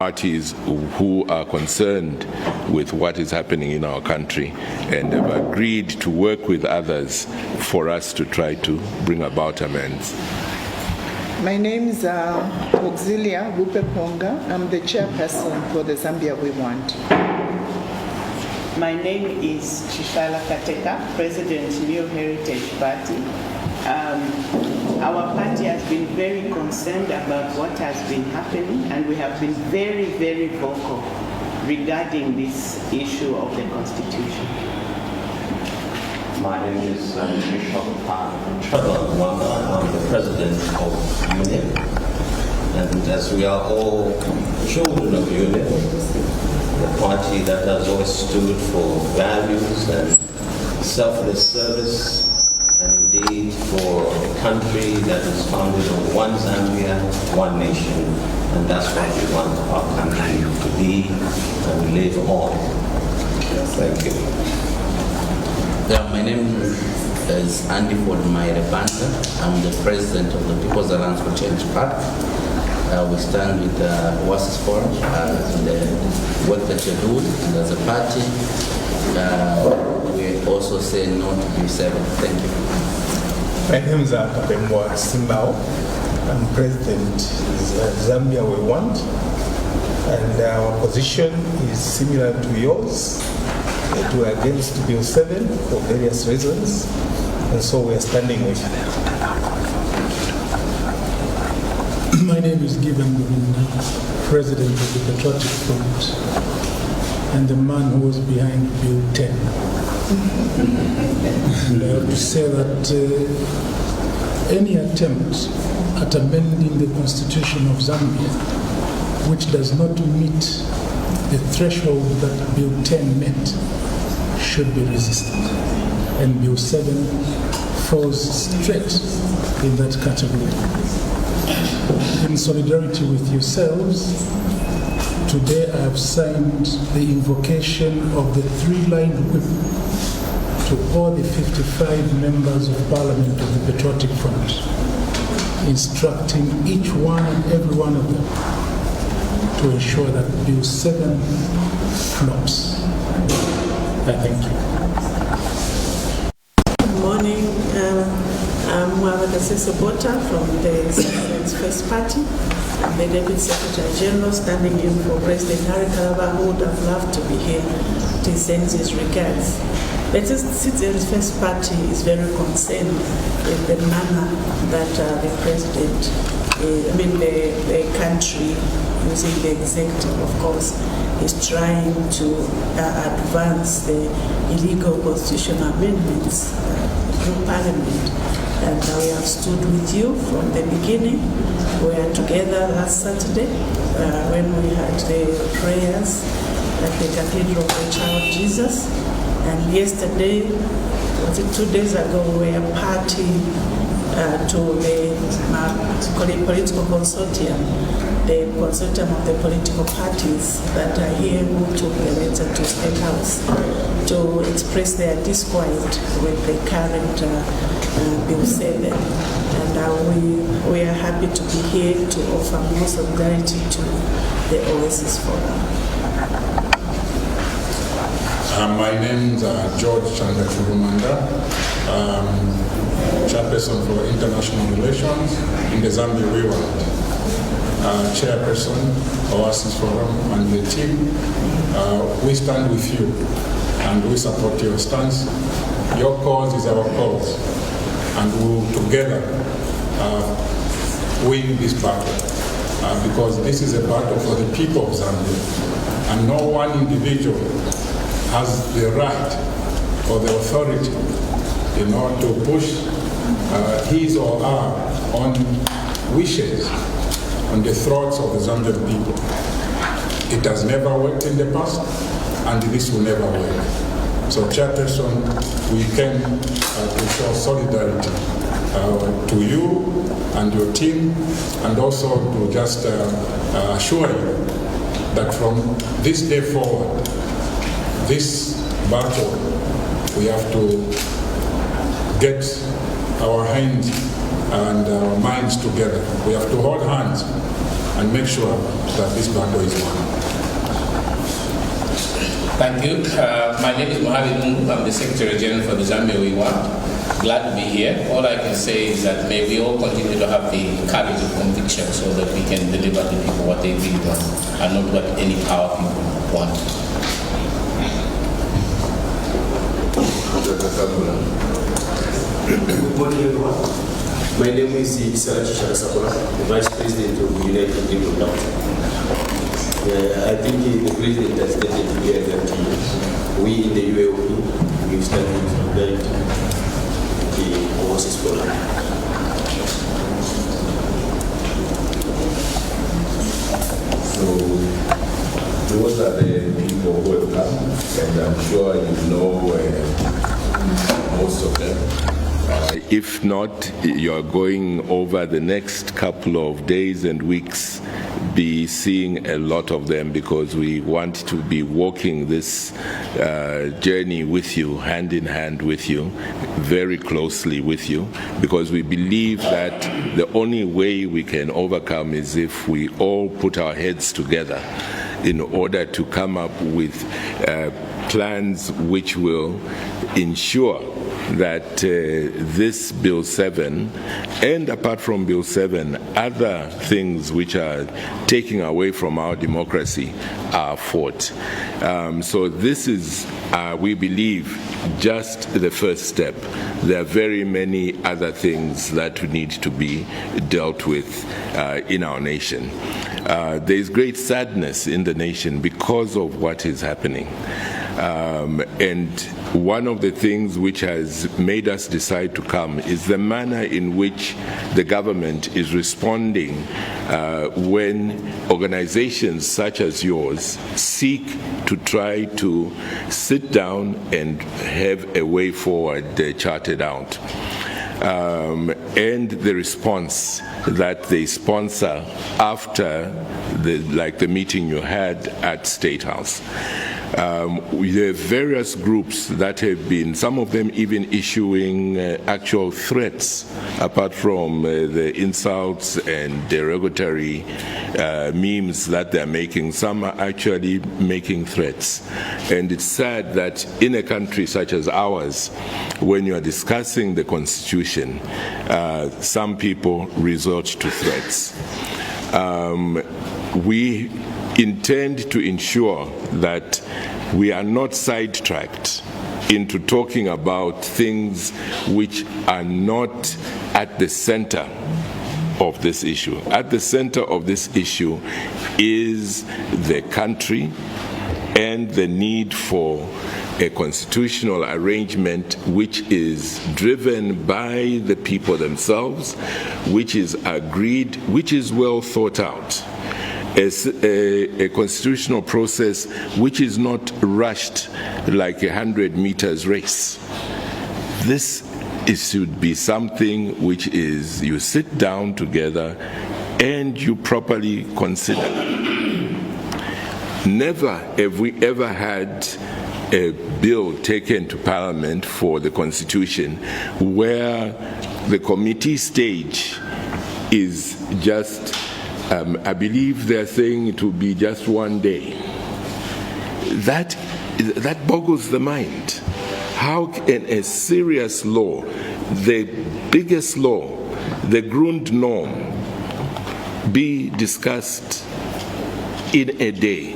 Parties who are concerned with what is happening in our country and have agreed to work with others for us to try to bring about amends. My name is Auxilia Rupeponga. I'm the chairperson for the Zambia We Want. My name is Chishala Kateka, President, New Heritage Party. Our party has been very concerned about what has been happening, and we have been very, very vocal regarding this issue of the Constitution. My name is Bishop Trevor Mwanga. I'm the President of Union. And as we are all children of Union, the party that has always stood for values and selfless service, and indeed for a country that is founded on one Zambia, one nation, and that's what we want our country to be and live on. Thank you. My name is Andy Ford Banta. I'm the president of the People's Alliance for Change Party. We stand with Oasis FORUM in the work that you're doing, and as a party, we also say no to B7. Thank you. My name is Kapemwa Simbao. I'm president of Zambia We Want, and our position is similar to yours. We are against Bill 7 for various reasons, and so we are standing with you. My name is Given Govinda, president of the Patriotic Front, and the man who was behind Bill 10. And I have to say that any attempt at amending the Constitution of Zambia, which does not meet the threshold that Bill 10 met, should be resisted. And Bill 7 falls straight in that category. In solidarity with yourselves, today I have signed the invocation of the three-line whip to all the 55 members of Parliament of the Patriotic Front, instructing each one and every one of them to ensure that Bill 7 flops. I thank you. Good morning. I'm Mwabaka Sesebota from the Citizens First Party. I'm the Deputy Secretary General standing in for President Harry Kalaba, who would have loved to be here to send his regards. The Citizens First Party is very concerned with the manner that the President, the country, using the executive, of course, is trying to advance the illegal constitutional amendments through Parliament. And we have stood with you from the beginning. We were together last Saturday when we had the prayers at the Cathedral of the Child Jesus. And yesterday, was it 2 days ago, we were partying to the political consortium, the consortium of the political parties that are here who took the letter to State House to express their disquiet with the current Bill 7. And we are happy to be here to offer more solidarity to the Oasis FORUM. My name is George Chandakurumanda, chairperson for international relations in the Zambia We Want, chairperson Oasis FORUM, and the team. We stand with you and we support your stance. Your cause is our cause, and we will together win this battle because this is a battle for the people of Zambia, and no one individual has the right or the authority, to push his or her own wishes on the throats of the Zambian people. It has never worked in the past, and this will never work. So, Chairperson, we came to show solidarity to you and your team, and also to just assure you that from this day forward, this battle, we have to get our hands and our minds together. We have to hold hands and make sure that this battle is won. Thank you. My name is Mohamed Mungu. I'm the Secretary General for the Zambia We Want. Glad to be here. All I can say is that may we all continue to have the courage of conviction so that we can deliver to people what they really want and not what any power people want. Good morning, everyone. My name is Isarachi Sharasakola, the Vice President of the United Kingdom Council. I think the President has stated here that we in the UAOP, we stand in solidarity with the Oasis FORUM. So those are the people who have come, and I'm sure you know most of them. If not, you're going over the next couple of days and weeks be seeing a lot of them, because we want to be walking this journey with you, hand in hand with you, very closely with you, because we believe that the only way we can overcome is if we all put our heads together in order to come up with plans which will ensure that this Bill 7, and apart from Bill 7, other things which are taking away from our democracy are fought. So this is, we believe, just the first step. There are very many other things that need to be dealt with in our nation. There is great sadness in the nation because of what is happening. And one of the things which has made us decide to come is the manner in which the government is responding when organizations such as yours seek to try to sit down and have a way forward charted out. And the response that they sponsor after the meeting you had at State House. There are various groups that have been, some of them even issuing actual threats, apart from the insults and derogatory memes that they're making. Some are actually making threats. And it's sad that in a country such as ours, when you are discussing the Constitution, some people resort to threats. We intend to ensure that we are not sidetracked into talking about things which are not at the center of this issue. At the center of this issue is the country and the need for a constitutional arrangement which is driven by the people themselves, which is agreed, which is well thought out. A constitutional process which is not rushed like a 100 meters race. This should be something which is you sit down together and you properly consider. Never have we ever had a bill taken to Parliament for the Constitution where the committee stage is just I believe they're saying it will be just one day. That boggles the mind. How can a serious law, the biggest law, the Grundnorm, be discussed in a day?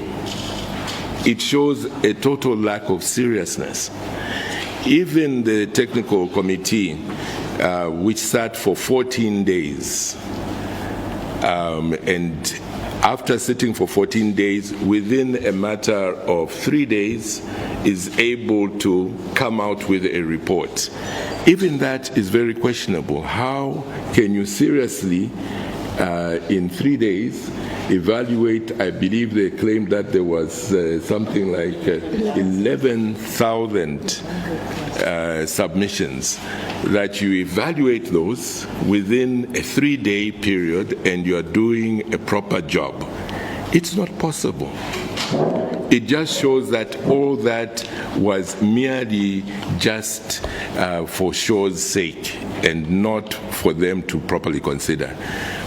It shows a total lack of seriousness. Even the technical committee, which sat for 14 days, and after sitting for 14 days, within a matter of 3 days, is able to come out with a report. Even that is very questionable. How can you seriously, in 3 days, evaluate? I believe they claimed that there was something like 11,000 submissions, that you evaluate those within a 3-day period and you are doing a proper job. It's not possible. It just shows that all that was merely just for show's sake and not for them to properly consider.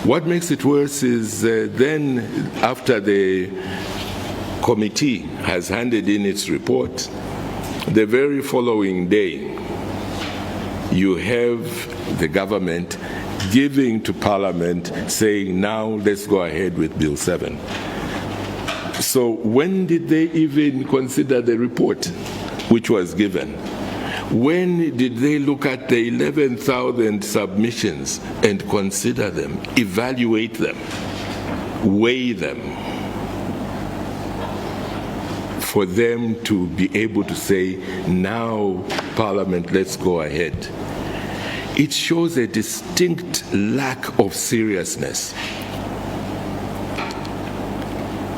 What makes it worse is then after the committee has handed in its report, the very following day, you have the government giving to Parliament saying, now let's go ahead with Bill 7. So when did they even consider the report which was given? When did they look at the 11,000 submissions and consider them, evaluate them, weigh them, for them to be able to say, now, Parliament, let's go ahead? It shows a distinct lack of seriousness.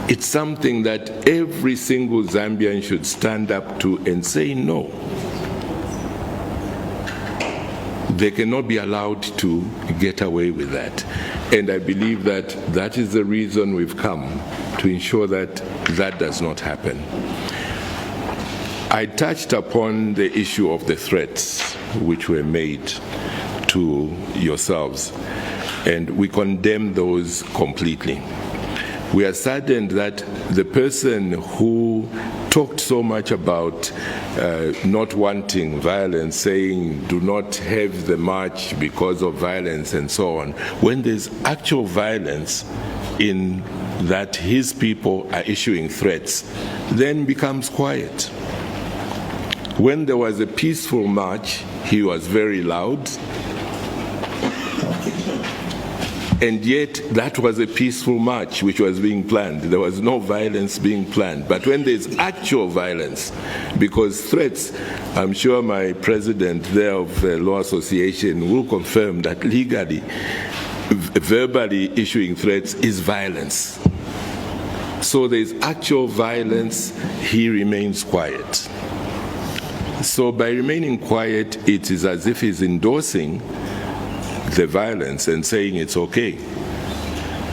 It's something that every single Zambian should stand up to and say no. They cannot be allowed to get away with that. And I believe that that is the reason we've come, to ensure that that does not happen. I touched upon the issue of the threats which were made to yourselves, and we condemn those completely. We are saddened that the person who talked so much about not wanting violence, saying do not have the march because of violence and so on, when there's actual violence in that his people are issuing threats, then becomes quiet. When there was a peaceful march, he was very loud, and yet that was a peaceful march which was being planned. There was no violence being planned. But when there's actual violence, because threats, I'm sure my president there of the Law Association will confirm that legally, verbally issuing threats is violence. So there's actual violence, he remains quiet. So by remaining quiet, it is as if he's endorsing the violence and saying it's okay.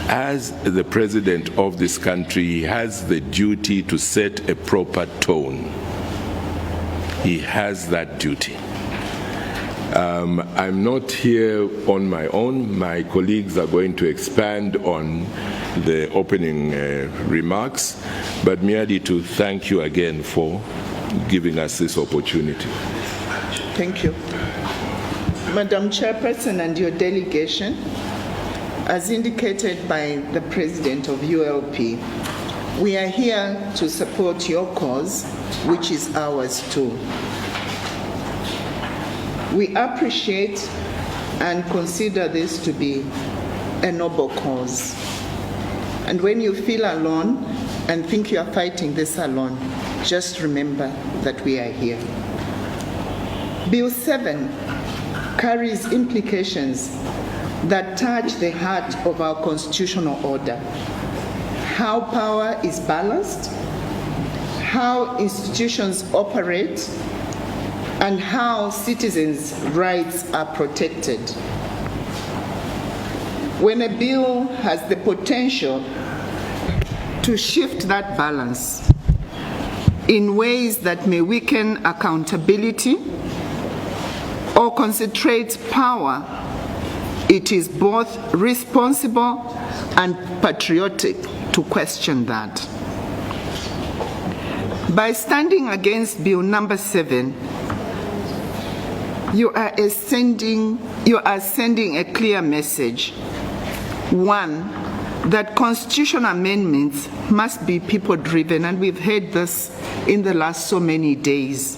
As the president of this country, he has the duty to set a proper tone. He has that duty. I'm not here on my own. My colleagues are going to expand on the opening remarks, but merely to thank you again for giving us this opportunity. Thank you. Madam Chairperson and your delegation, as indicated by the President of ULP, we are here to support your cause, which is ours too. We appreciate and consider this to be a noble cause. And when you feel alone and think you are fighting this alone, just remember that we are here. Bill 7 carries implications that touch the heart of our constitutional order. How power is balanced, how institutions operate, and how citizens' rights are protected. When a bill has the potential to shift that balance in ways that may weaken accountability or concentrate power, it is both responsible and patriotic to question that. By standing against Bill number 7, you are sending a clear message. One, that constitutional amendments must be people-driven, and we've heard this in the last so many days,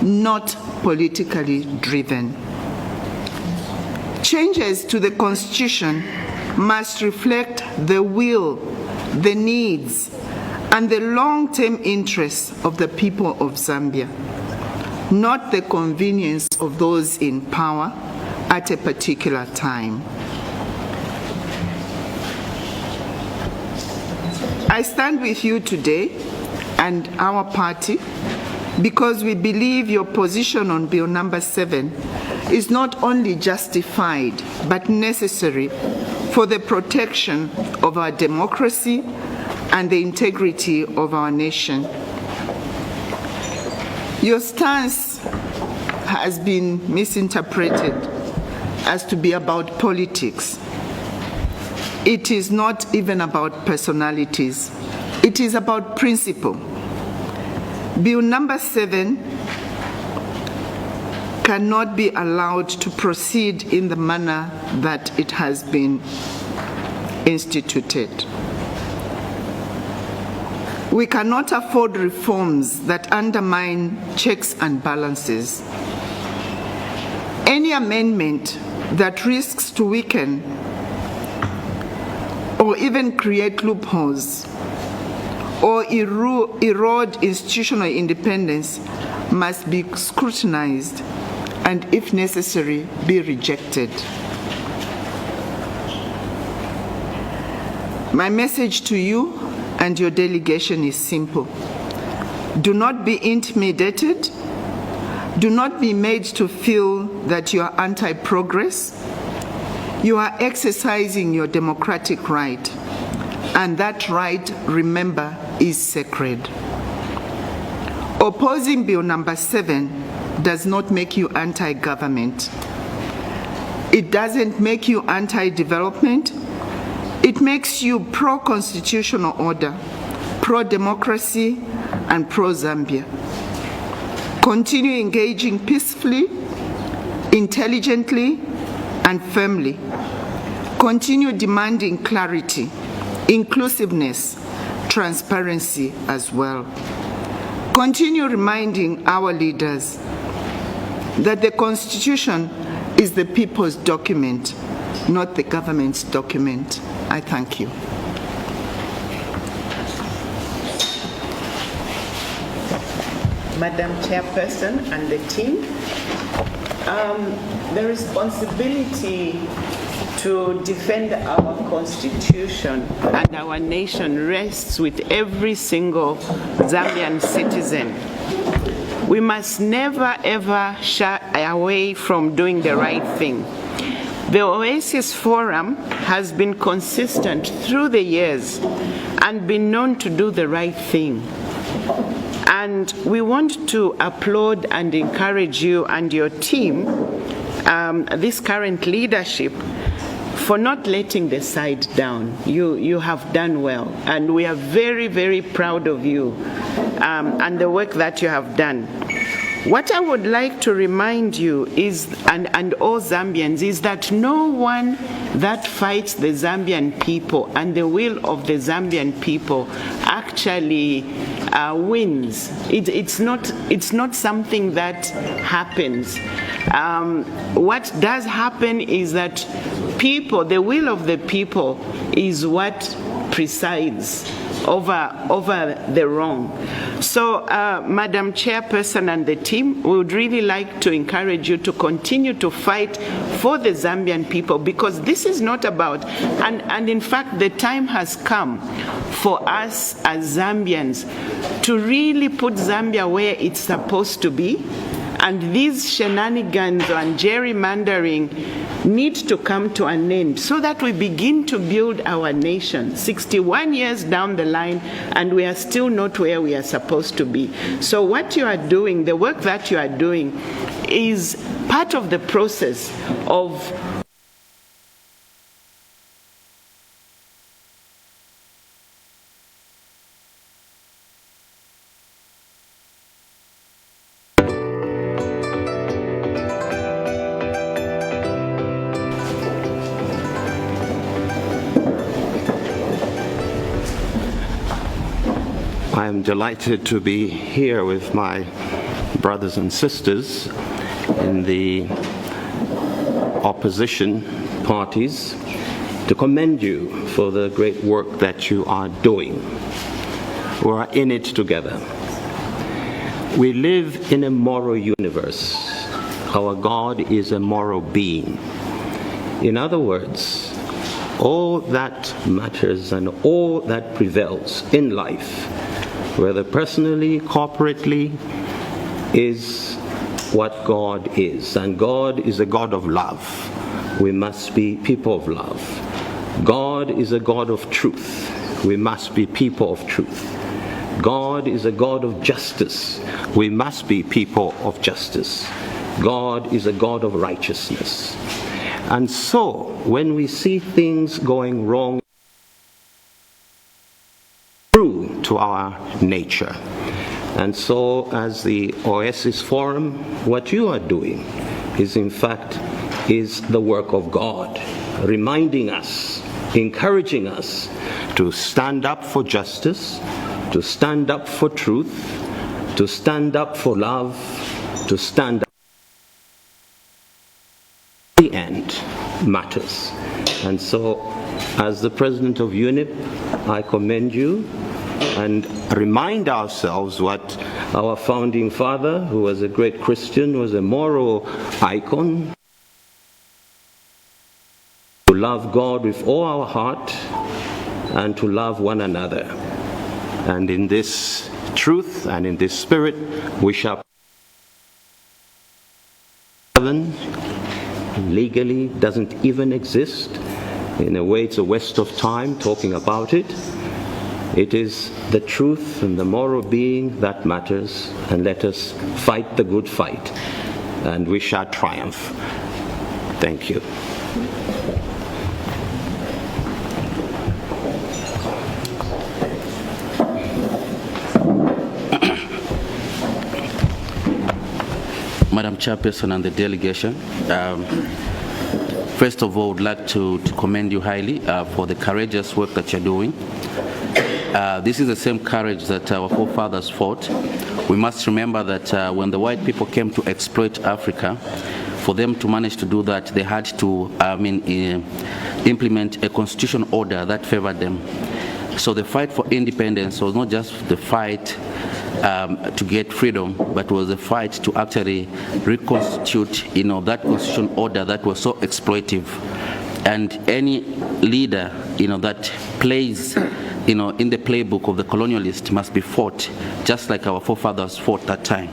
not politically driven. Changes to the Constitution must reflect the will, the needs, and the long-term interests of the people of Zambia, not the convenience of those in power at a particular time. I stand with you today and our party because we believe your position on Bill number 7 is not only justified but necessary for the protection of our democracy and the integrity of our nation. Your stance has been misinterpreted as to be about politics. It is not even about personalities. It is about principle. Bill number 7 cannot be allowed to proceed in the manner that it has been instituted. We cannot afford reforms that undermine checks and balances. Any amendment that risks to weaken or even create loopholes or erode institutional independence must be scrutinized and, if necessary, be rejected. My message to you and your delegation is simple. Do not be intimidated. Do not be made to feel that you are anti-progress. You are exercising your democratic right, and that right, remember, is sacred. Opposing Bill number 7 does not make you anti-government. It doesn't make you anti-development. It makes you pro-constitutional order, pro-democracy, and pro-Zambia. Continue engaging peacefully, intelligently, and firmly. Continue demanding clarity, inclusiveness, transparency as well. Continue reminding our leaders that the Constitution is the people's document, not the government's document. I thank you. Madam Chairperson and the team, the responsibility to defend our Constitution and our nation rests with every single Zambian citizen. We must never ever shy away from doing the right thing. The Oasis Forum has been consistent through the years and been known to do the right thing. And we want to applaud and encourage you and your team, this current leadership, for not letting the side down. You have done well, and we are very, very proud of you and the work that you have done. What I would like to remind you is, and all Zambians, is that no one that fights the Zambian people and the will of the Zambian people actually wins. It's not something that happens. What does happen is that the will of the people is what presides over the wrong. So, Madam Chairperson and the team, we would really like to encourage you to continue to fight for the Zambian people, because this is not about, and in fact the time has come for us as Zambians to really put Zambia where it's supposed to be. And these shenanigans and gerrymandering need to come to an end so that we begin to build our nation 61 years down the line, and we are still not where we are supposed to be. So what you are doing, the work that you are doing, is part of the process of I am delighted to be here with my brothers and sisters in the opposition parties to commend you for the great work that you are doing. We are in it together. We live in a moral universe. Our God is a moral being. In other words, all that matters and all that prevails in life, whether personally, corporately, is what God is. And God is a God of love. We must be people of love. God is a God of truth. We must be people of truth. God is a God of justice. We must be people of justice. God is a God of righteousness. And so, when we see things going wrong, true to our nature. And so, as the Oasis Forum, what you are doing is, in fact, is the work of God, reminding us, encouraging us to stand up for justice, to stand up for truth, to stand up for love, to stand up. The end matters. And so, as the president of UNIP, I commend you and remind ourselves what our founding father, who was a great Christian, was a moral icon. To love God with all our heart and to love one another. And in this truth and in this spirit, we shall heaven legally doesn't even exist. In a way, it's a waste of time talking about it. It is the truth and the moral being that matters, and let us fight the good fight, and we shall triumph. Thank you. Madam Chairperson and the delegation, first of all, I would like to commend you highly for the courageous work that you're doing. This is the same courage that our forefathers fought. We must remember that when the white people came to exploit Africa, for them to manage to do that, they had to implement a constitutional order that favored them. So the fight for independence was not just the fight to get freedom, but was a fight to actually reconstitute, that constitutional order that was so exploitive. And any leader, that plays, in the playbook of the colonialist must be fought, just like our forefathers fought that time.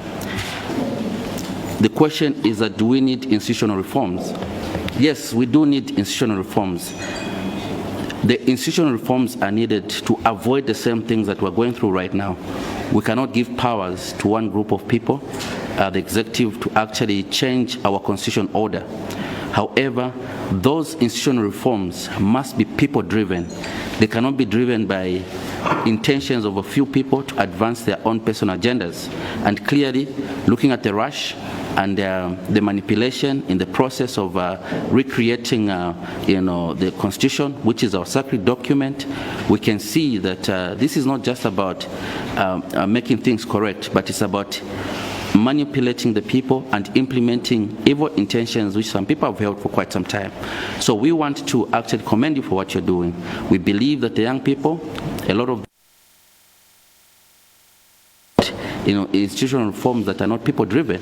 The question is that, do we need institutional reforms? Yes, we do need institutional reforms. The institutional reforms are needed to avoid the same things that we're going through right now. We cannot give powers to one group of people, the executive, to actually change our constitutional order. However, those institutional reforms must be people-driven. They cannot be driven by intentions of a few people to advance their own personal agendas. And clearly, looking at the rush and the manipulation in the process of recreating, the Constitution, which is our sacred document, we can see that this is not just about making things correct, but it's about manipulating the people and implementing evil intentions which some people have held for quite some time. So we want to actually commend you for what you're doing. We believe that the young people, a lot of institutional reforms that are not people-driven,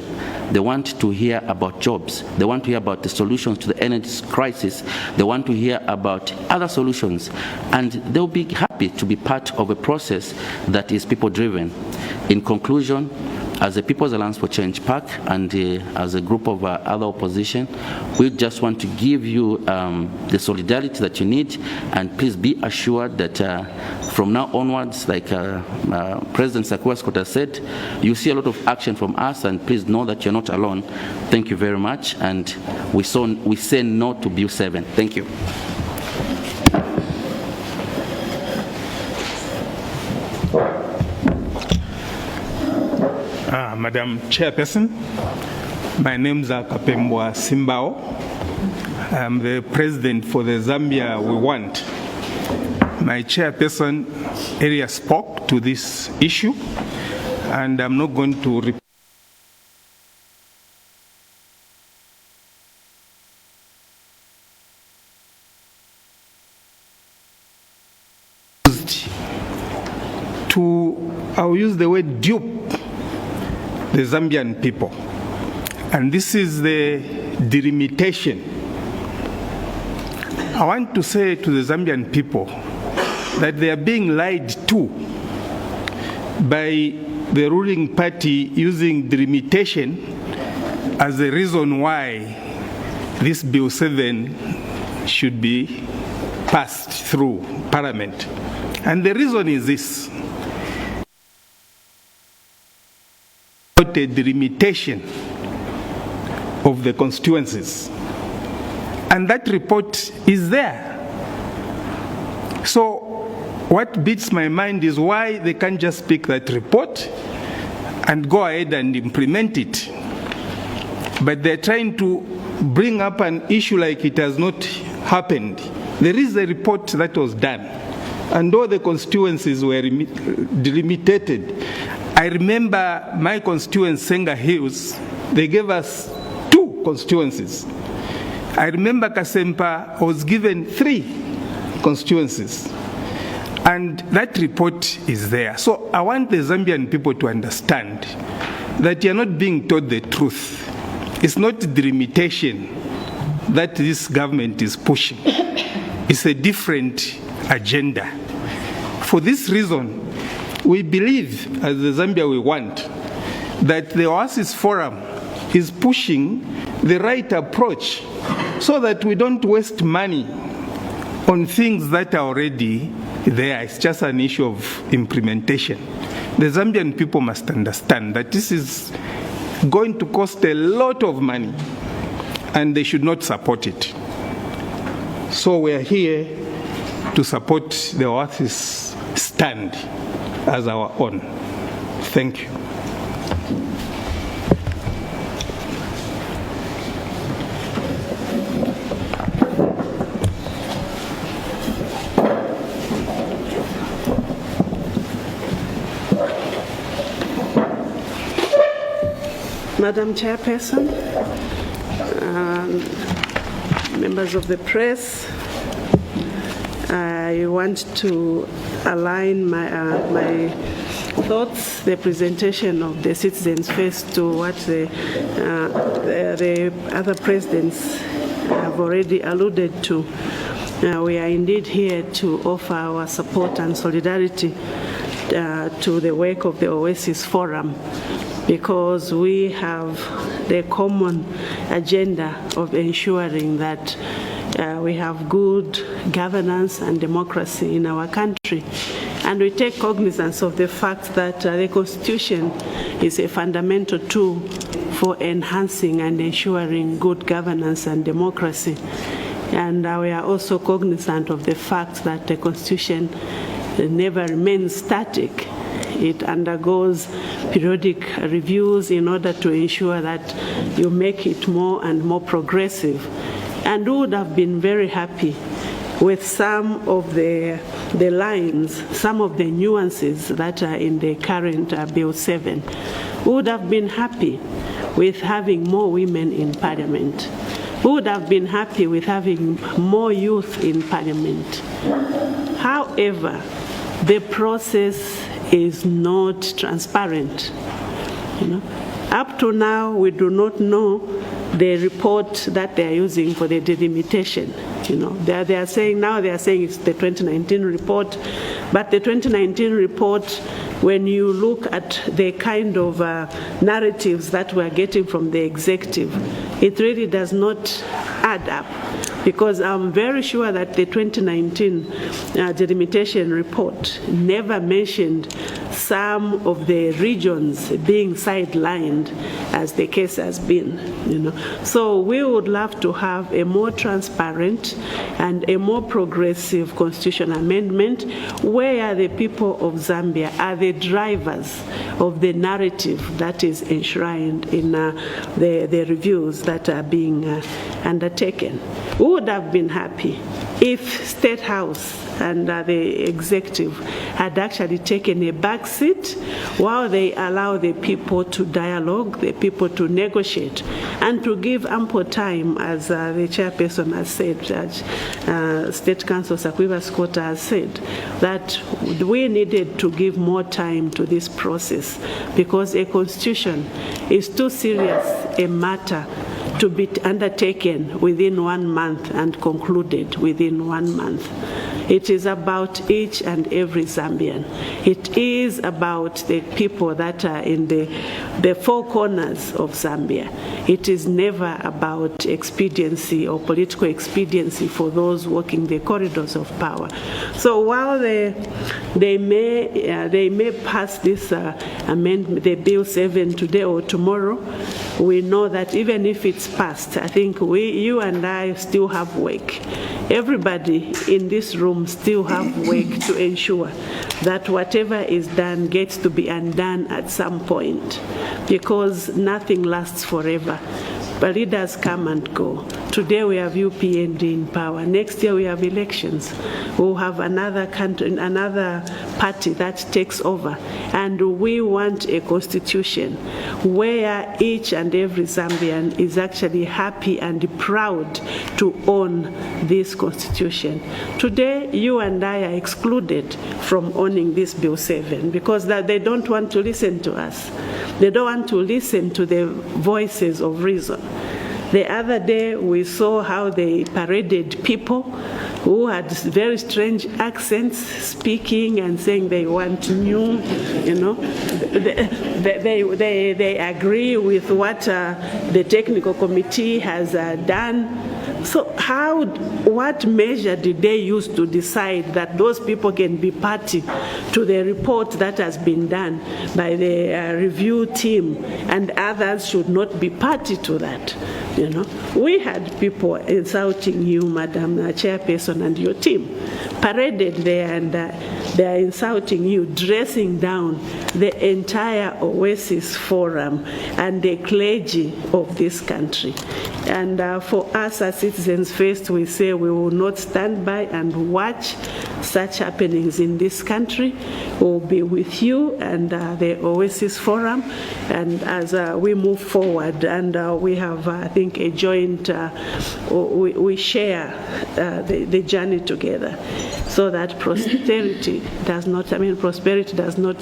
they want to hear about jobs. They want to hear about the solutions to the energy crisis. They want to hear about other solutions. And they'll be happy to be part of a process that is people-driven. In conclusion, as a People's Alliance for Change PAC and as a group of other opposition, we just want to give you the solidarity that you need, and please be assured that from now onwards, like President Sakua Scott has said, you see a lot of action from us, and please know that you're not alone. Thank you very much, and we say no to Bill 7. Thank you. Madam Chairperson, my name is Kapembwa Simbao. I'm the president for the Zambia We Want. My chairperson earlier spoke to this issue, and I'm not going to repeat. I'll use the word dupe the Zambian people. And this is the delimitation. I want to say to the Zambian people that they are being lied to by the ruling party using delimitation as the reason why this Bill 7 should be passed through Parliament. And the reason is this. A delimitation of the constituencies. And that report is there. So what beats my mind is why they can't just pick that report and go ahead and implement it. But they're trying to bring up an issue like it has not happened. There is a report that was done, and all the constituencies were delimited. I remember my constituency, Senga Hills, they gave us 2 constituencies. I remember Kasempa was given 3 constituencies. And that report is there. So I want the Zambian people to understand that you're not being told the truth. It's not the limitation that this government is pushing. It's a different agenda. For this reason, we believe, as the Zambia we want, that the Oasis Forum is pushing the right approach so that we don't waste money on things that are already there. It's just an issue of implementation. The Zambian people must understand that this is going to cost a lot of money and they should not support it. So we are here to support the Oasis stand as our own. Thank you. Madam Chairperson, members of the press, I want to align my thoughts, the presentation of the Citizens First, to what the other presidents have already alluded to. We are indeed here to offer our support and solidarity to the work of the Oasis Forum, because we have the common agenda of ensuring that we have good governance and democracy in our country. And we take cognizance of the fact that the Constitution is a fundamental tool for enhancing and ensuring good governance and democracy. And we are also cognizant of the fact that the Constitution never remains static. It undergoes periodic reviews in order to ensure that you make it more and more progressive. And we would have been very happy with some of the lines, some of the nuances that are in the current Bill 7. We would have been happy with having more women in Parliament. We would have been happy with having more youth in Parliament. However, the process is not transparent. Up to now, we do not know the report that they are using for the delimitation. They are saying it's the 2019 report, but the 2019 report, when you look at the kind of narratives that we're getting from the executive, it really does not add up. Because I'm very sure that the 2019 delimitation report never mentioned some of the regions being sidelined, as the case has been. So we would love to have a more transparent and a more progressive constitutional amendment where the people of Zambia are the drivers of the narrative that is enshrined in the reviews that are being undertaken. We would have been happy if State House and the executive had actually taken a back seat while they allow the people to dialogue, the people to negotiate, and to give ample time, as the chairperson has said, State Council Sakwiba Scott has said, that we needed to give more time to this process, because a constitution is too serious a matter to be undertaken within 1 month and concluded within 1 month. It is about each and every Zambian. It is about the people that are in the four corners of Zambia. It is never about expediency or political expediency for those walking the corridors of power. So while they may pass this amendment, the Bill 7 today or tomorrow, we know that even if it's passed, I think you and I still have work. Everybody in this room still have work to ensure that whatever is done gets to be undone at some point, because nothing lasts forever. But leaders come and go. Today we have UPND in power. Next year we have elections. We'll have another country, another party that takes over. And we want a constitution where each and every Zambian is actually happy and proud to own this constitution. Today, you and I are excluded from owning this Bill 7 because they don't want to listen to us. They don't want to listen to the voices of reason. The other day, we saw how they paraded people who had very strange accents, speaking and saying they want new, they agree with what the technical committee has done. So what measure did they use to decide that those people can be party to the report that has been done by the review team and others should not be party to that? We had people insulting you, Madam Chairperson, and your team paraded there, and they are insulting you, dressing down the entire Oasis Forum and the clergy of this country. And for us as citizens first, we say we will not stand by and watch such happenings in this country. We'll be with you and the Oasis Forum, and as we move forward, and we have, I think, a joint, we share the journey together, so that prosperity does not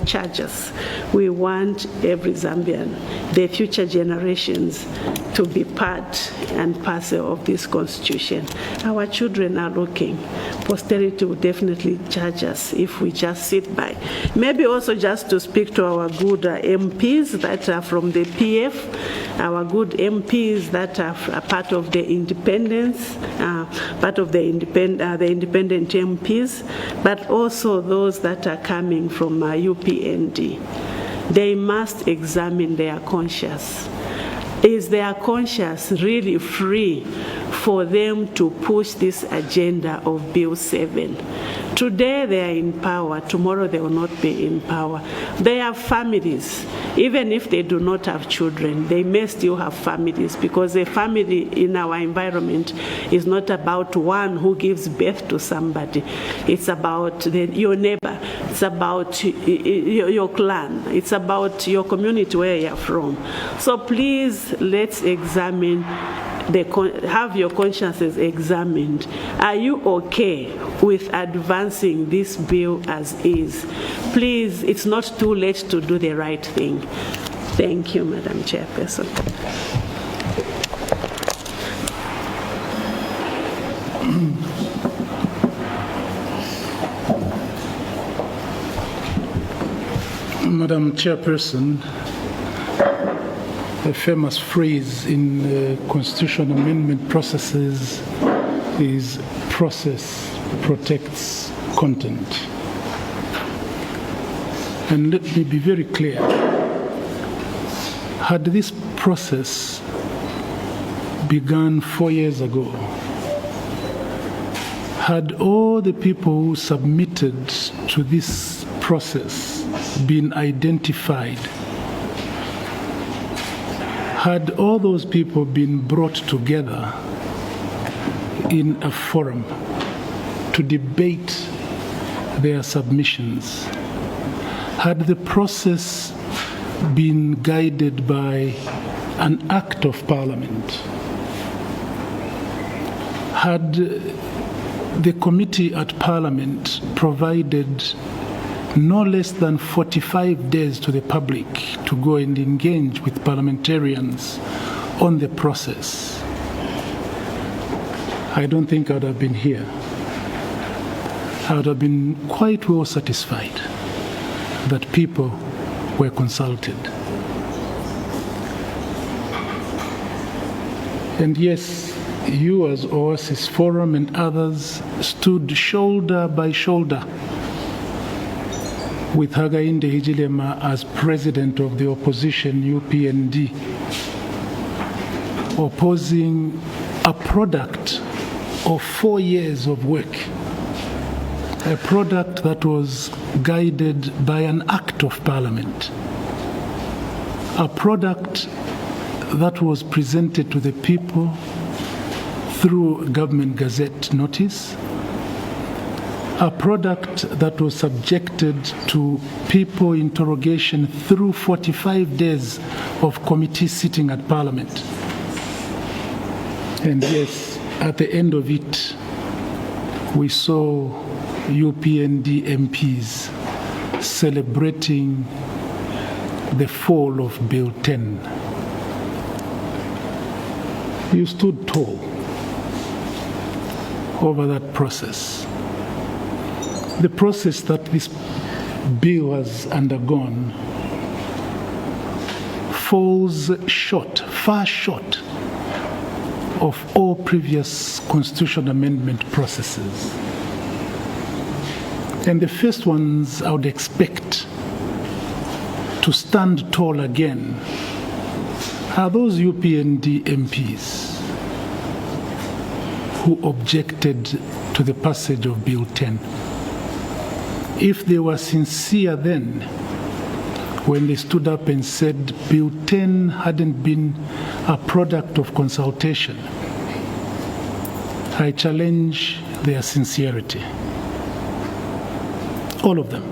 charge us. We want every Zambian, the future generations, to be part and parcel of this constitution. Our children are looking. Posterity will definitely judge us if we just sit by. Maybe also just to speak to our good MPs that are from the PF, our good MPs that are part of the independence, part of the independent MPs, but also those that are coming from UPND. They must examine their conscience. Is their conscience really free for them to push this agenda of Bill 7? Today they are in power, tomorrow they will not be in power. They have families. Even if they do not have children, they may still have families, because a family in our environment is not about one who gives birth to somebody. It's about your neighbor. It's about your clan. It's about your community where you're from. So please, let's examine, have your consciences examined. Are you okay with advancing this bill as is? Please, it's not too late to do the right thing. Thank you, Madam Chairperson. Madam Chairperson, a famous phrase in constitutional amendment processes is process protects content. And let me be very clear. Had this process begun 4 years ago, had all the people who submitted to this process been identified, had all those people been brought together in a forum to debate their submissions, had the process been guided by an act of parliament, had the committee at parliament provided no less than 45 days to the public to go and engage with parliamentarians on the process, I don't think I would have been here. I would have been quite well satisfied that people were consulted. And yes, you as Oasis Forum and others stood shoulder by shoulder with Hakainde Hichilema as president of the opposition UPND, opposing a product of 4 years of work, a product that was guided by an act of parliament, a product that was presented to the people through government gazette notice, a product that was subjected to people interrogation through 45 days of committee sitting at Parliament. And yes, at the end of it, we saw UPND MPs celebrating the fall of Bill 10. You stood tall over that process. The process that this bill has undergone falls short, far short of all previous constitutional amendment processes. And the first ones I would expect to stand tall again are those UPND MPs who objected to the passage of Bill 10. If they were sincere then, when they stood up and said Bill 10 hadn't been a product of consultation, I challenge their sincerity. All of them.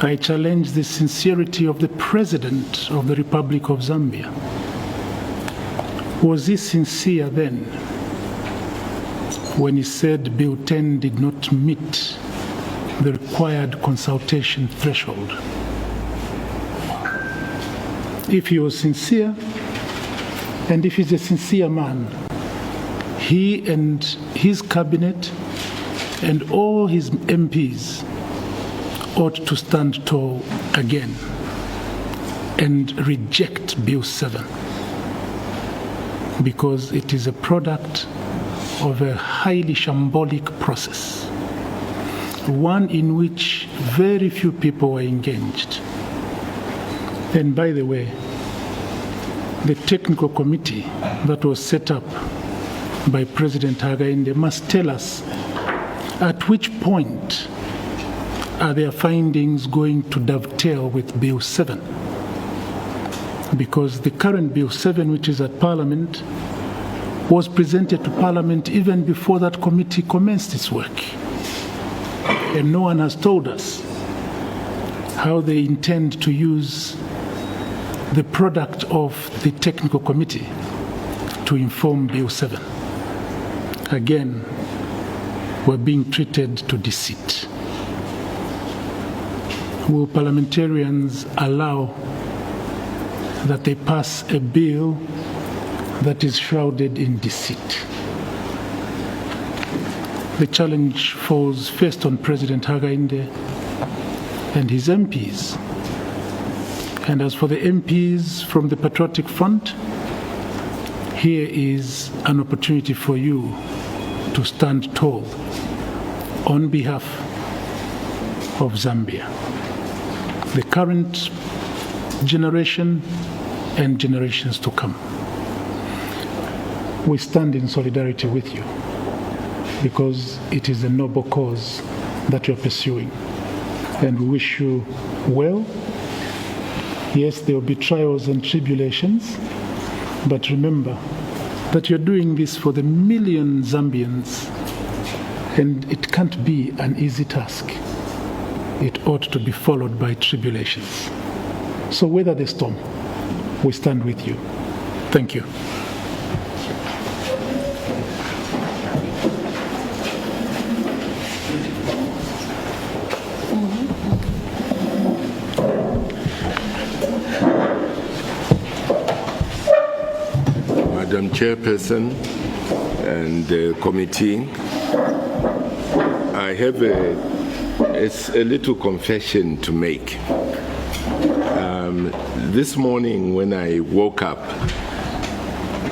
I challenge the sincerity of the President of the Republic of Zambia. Was he sincere then when he said Bill 10 did not meet the required consultation threshold? If he was sincere, and if he's a sincere man, he and his cabinet and all his MPs ought to stand tall again and reject Bill 7, because it is a product of a highly shambolic process, one in which very few people were engaged. And by the way, the technical committee that was set up by President Hakainde must tell us at which point are their findings going to dovetail with Bill 7. Because the current Bill 7, which is at Parliament, was presented to Parliament even before that committee commenced its work. And no one has told us how they intend to use the product of the technical committee to inform Bill 7. Again, we're being treated to deceit. Will parliamentarians allow that they pass a bill that is shrouded in deceit? The challenge falls first on President Hakainde and his MPs. And as for the MPs from the Patriotic Front, here is an opportunity for you to stand tall on behalf of Zambia, the current generation and generations to come. We stand in solidarity with you because it is a noble cause that you're pursuing, and we wish you well. Yes, there will be trials and tribulations, but remember that you're doing this for the million Zambians, and it can't be an easy task. It ought to be followed by tribulations. So weather the storm. We stand with you. Thank you. Madam Chairperson and the committee, I I have a little confession to make. This morning when I woke up,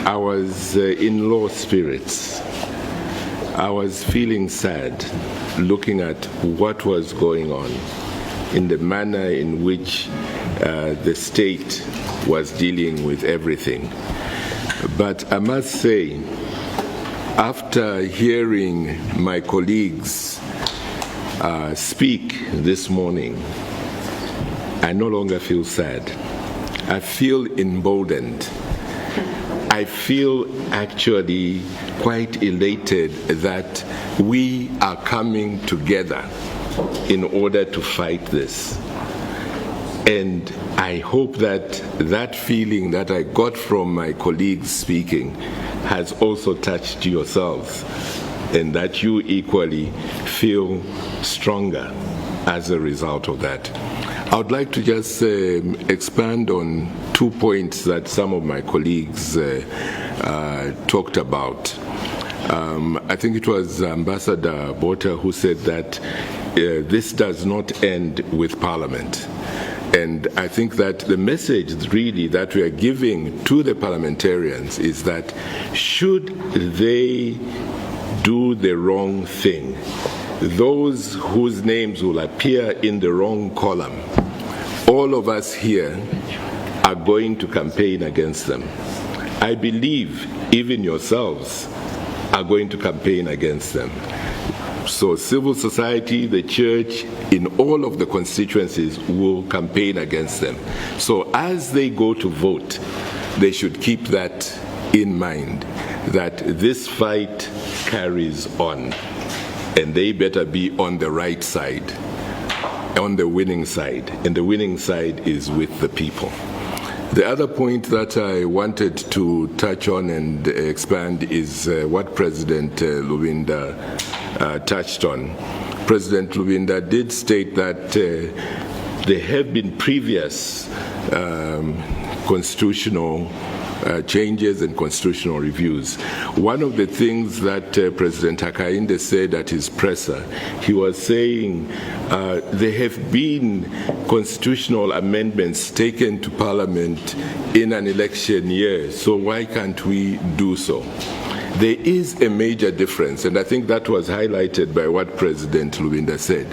I was in low spirits. I was feeling sad, looking at what was going on, in the manner in which the state was dealing with everything. But I must say, after hearing my colleagues speak this morning, I no longer feel sad. I feel emboldened. I feel actually quite elated that we are coming together in order to fight this. And I hope that that feeling that I got from my colleagues speaking has also touched yourselves, and that you equally feel stronger as a result of that. I would like to just expand on 2 points that some of my colleagues talked about. I think it was Ambassador Bota who said that this does not end with Parliament. And I think that the message really that we are giving to the parliamentarians is that should they do the wrong thing, those whose names will appear in the wrong column, all of us here are going to campaign against them. I believe even yourselves are going to campaign against them. So civil society, the church, in all of the constituencies will campaign against them. So as they go to vote, they should keep that in mind, that this fight carries on, and they better be on the right side, on the winning side, and the winning side is with the people. The other point that I wanted to touch on and expand is what President Lubinda touched on. President Lubinda did state that there have been previous constitutional changes and constitutional reviews. One of the things that President Hakainde said at his presser, he was saying there have been constitutional amendments taken to Parliament in an election year, so why can't we do so? There is a major difference, and I think that was highlighted by what President Lubinda said.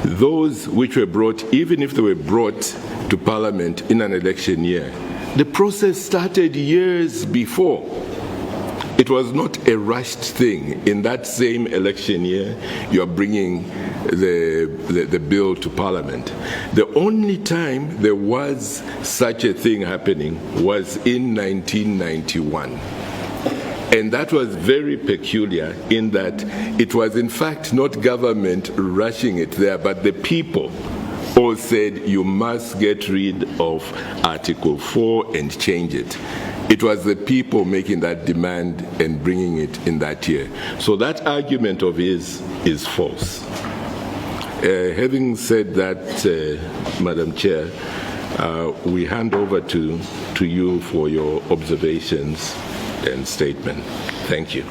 Those which were brought, even if they were brought to Parliament in an election year, the process started years before. It was not a rushed thing. In that same election year, you are bringing the bill to Parliament. The only time there was such a thing happening was in 1991. And that was very peculiar in that it was in fact not government rushing it there, but the people all said you must get rid of Article 4 and change it. It was the people making that demand and bringing it in that year. So that argument of his is false. Having said that, Madam Chair, we hand over to you for your observations and statement. Thank you.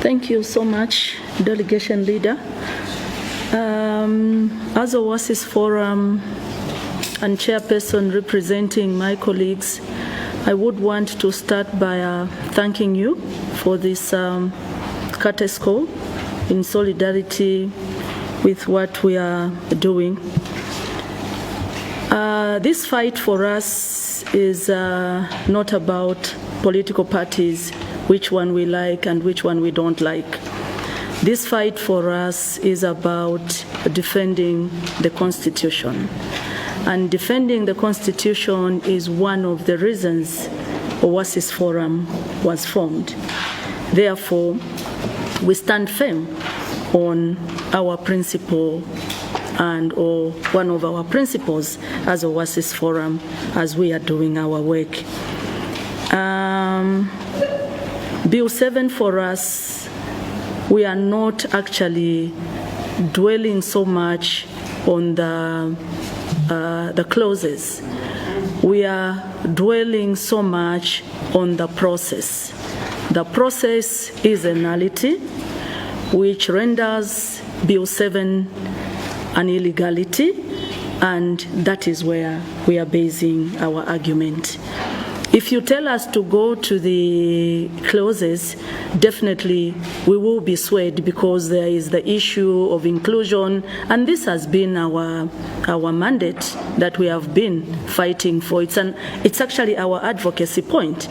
Thank you so much, Delegation Leader. As Oasis Forum and Chairperson representing my colleagues, I would want to start by thanking you for this courtesy call in solidarity with what we are doing. This fight for us is not about political parties, which one we like and which one we don't like. This fight for us is about defending the Constitution. And defending the Constitution is one of the reasons Oasis Forum was formed. Therefore, we stand firm on our principle or one of our principles as Oasis Forum as we are doing our work. Bill 7 for us, we are not actually dwelling so much on the clauses. We are dwelling so much on the process. The process is a nullity, which renders Bill 7 an illegality, and that is where we are basing our argument. If you tell us to go to the clauses, definitely we will be swayed, because there is the issue of inclusion, and this has been our mandate that we have been fighting for. It's actually our advocacy point.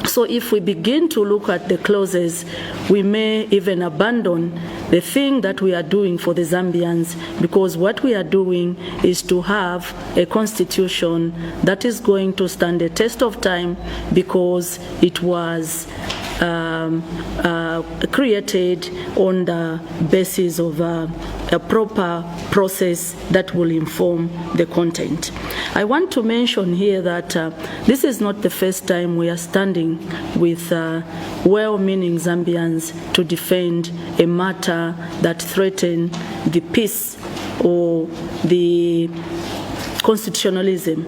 So if we begin to look at the clauses, we may even abandon the thing that we are doing for the Zambians, because what we are doing is to have a constitution that is going to stand the test of time, because it was created on the basis of a proper process that will inform the content. I want to mention here that this is not the first time we are standing with well-meaning Zambians to defend a matter that threatens the peace or the constitutionalism.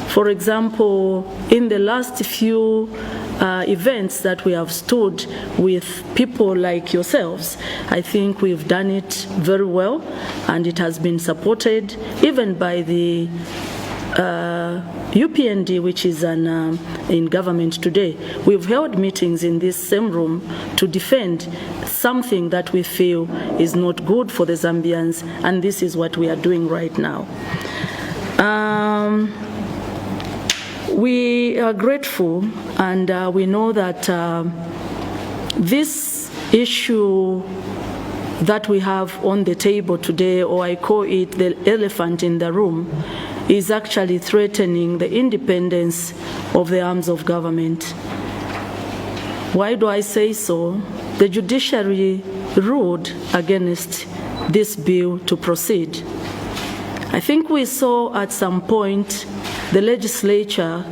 For example, in the last few events that we have stood with people like yourselves, I think we've done it very well, and it has been supported even by the UPND, which is in government today. We've held meetings in this same room to defend something that we feel is not good for the Zambians, and this is what we are doing right now. We are grateful, and we know that this issue that we have on the table today, or I call it the elephant in the room, is actually threatening the independence of the arms of government. Why do I say so? The judiciary ruled against this bill to proceed. I think we saw at some point the legislature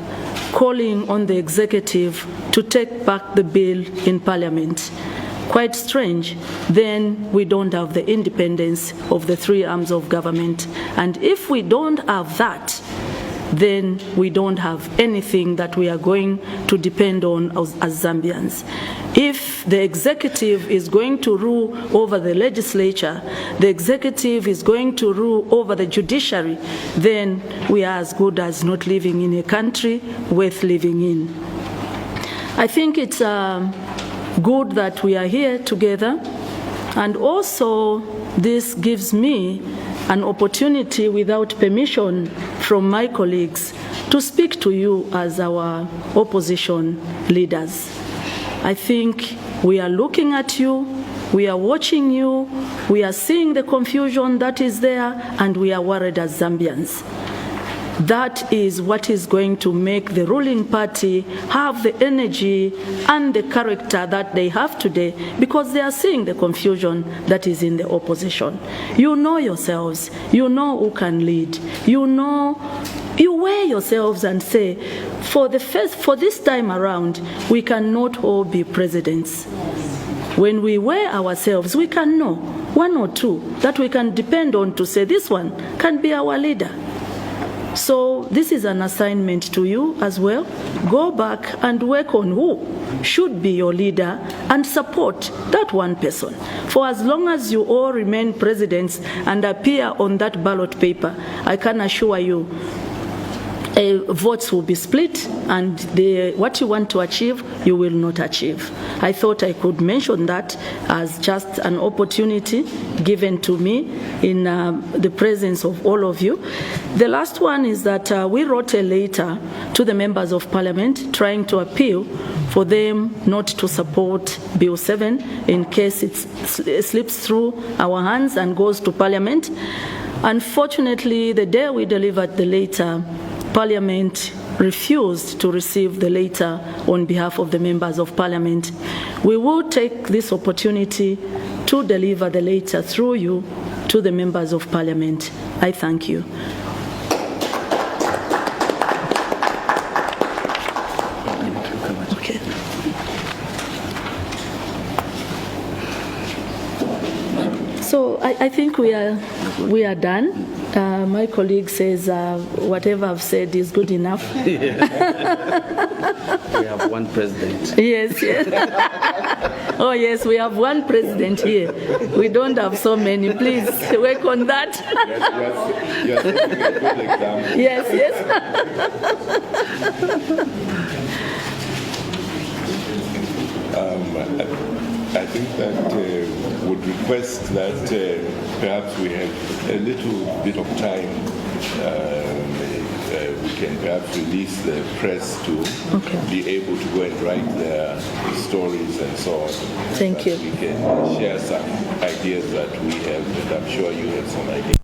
calling on the executive to take back the bill in Parliament. Quite strange. Then we don't have the independence of the three arms of government. And if we don't have that, then we don't have anything that we are going to depend on as Zambians. If the executive is going to rule over the legislature, the executive is going to rule over the judiciary, then we are as good as not living in a country worth living in. I think it's good that we are here together, and also this gives me an opportunity without permission from my colleagues to speak to you as our opposition leaders. I think we are looking at you, we are watching you, we are seeing the confusion that is there, and we are worried as Zambians. That is what is going to make the ruling party have the energy and the character that they have today, because they are seeing the confusion that is in the opposition. You know yourselves, you know who can lead, you know, you weigh yourselves and say, for this time around, we cannot all be presidents. When we weigh ourselves, we can know one or two that we can depend on to say this one can be our leader. So this is an assignment to you as well. Go back and work on who should be your leader and support that one person. For as long as you all remain presidents and appear on that ballot paper, I can assure you, votes will be split, and what you want to achieve, you will not achieve. I thought I could mention that as just an opportunity given to me in the presence of all of you. The last one is that we wrote a letter to the members of Parliament trying to appeal for them not to support Bill 7 in case it slips through our hands and goes to Parliament. Unfortunately, the day we delivered the letter, Parliament refused to receive the letter on behalf of the members of Parliament. We will take this opportunity to deliver the letter through you to the members of Parliament. I thank you. Okay. So I think we are done. My colleague says whatever I've said is good enough. We have one president. Yes, yes. Oh yes, we have one president here. We don't have so many. Please work on that. You're setting a good example. Yes, yes. I think that would request that perhaps we have a little bit of time. We can perhaps release the press to be able to go and write their stories and so on. Thank you. We can share some ideas that we have, and I'm sure you have some ideas.